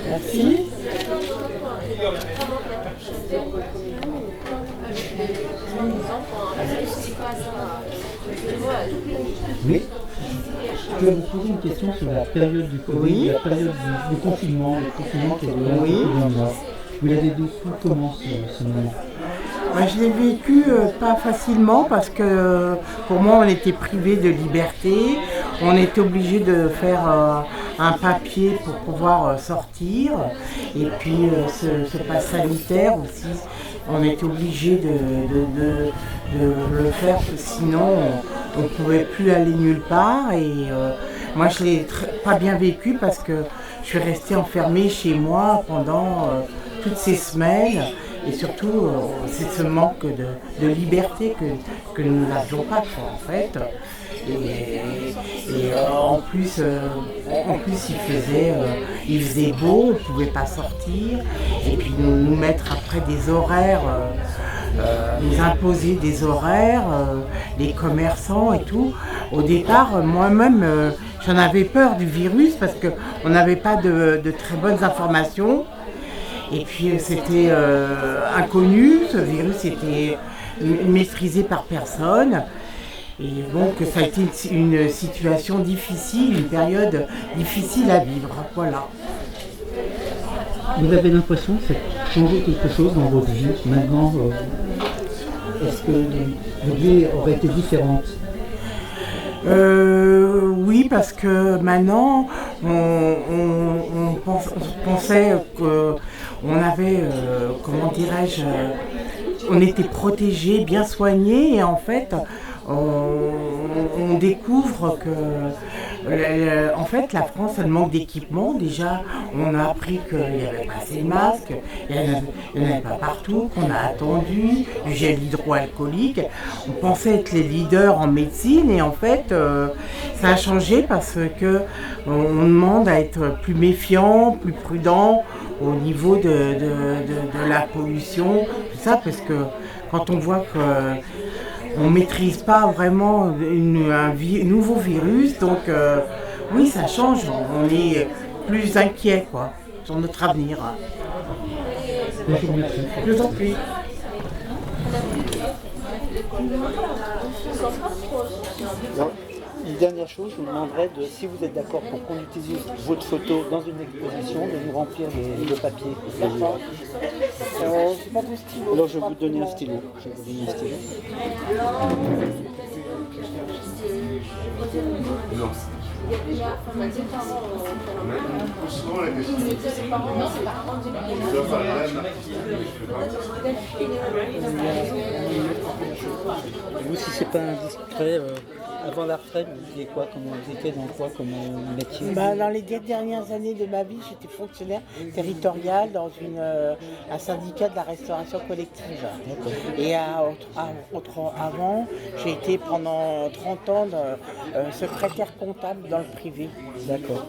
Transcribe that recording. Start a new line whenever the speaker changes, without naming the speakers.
Merci.
Oui. Je vais vous poser une question sur la période du Covid,
Oui.
la période du confinement, le confinement qui a duré
Oui.
plus d'un mois. Vous l'avez vécu comment ce moment?
Je l'ai vécu pas facilement parce que pour moi on était privé de liberté, on était obligé de faire un papier pour pouvoir sortir et puis ce pass sanitaire aussi, on était obligé de le faire parce que sinon on ne pouvait plus aller nulle part et moi je l'ai pas bien vécu parce que je suis restée enfermée chez moi pendant toutes ces semaines. Et surtout, c'est ce manque de liberté que nous n'avions pas, quoi, en fait. En plus, il faisait beau, on ne pouvait pas sortir. Et puis nous mettre après des horaires, nous imposer des horaires, les commerçants et tout. Au départ, moi-même, j'en avais peur du virus parce qu'on n'avait pas de très bonnes informations. Et puis c'était inconnu, ce virus était maîtrisé par personne. Et donc ça a été une situation difficile, une période difficile à vivre. Voilà.
Vous avez l'impression que ça a changé quelque chose dans votre vie maintenant? Est-ce que votre vie aurait été différente?
Oui, parce que maintenant, on pensait qu'on avait, comment dirais-je, on était protégés, bien soignés, et en fait, on découvre que, en fait, la France, elle manque d'équipement. Déjà, on a appris qu'il n'y avait pas assez de masques, il n'y en avait pas partout, qu'on a attendu, du gel hydroalcoolique. On pensait être les leaders en médecine, et en fait, ça a changé parce que on demande à être plus méfiant, plus prudent au niveau de la pollution, tout ça, parce que quand on voit que on ne maîtrise pas vraiment un nouveau virus, donc oui, ça change, on est plus inquiet quoi, sur notre avenir. Je vous en prie.
Non. Une dernière chose, je vous demanderai si vous êtes d'accord pour qu'on utilise votre photo dans une exposition, de nous remplir le papier. D'accord. C'est pas ton stylo. Alors je vais vous donner un stylo.
Non.
Vous, si c'est pas indiscret, avant la retraite, vous étiez quoi? Comment vous étiez dans quoi comme métier?
Dans les 10 dernières années de ma vie, j'étais fonctionnaire territorial dans un syndicat de la restauration collective. Et avant, j'ai été pendant 30 ans secrétaire comptable dans le privé.
D'accord.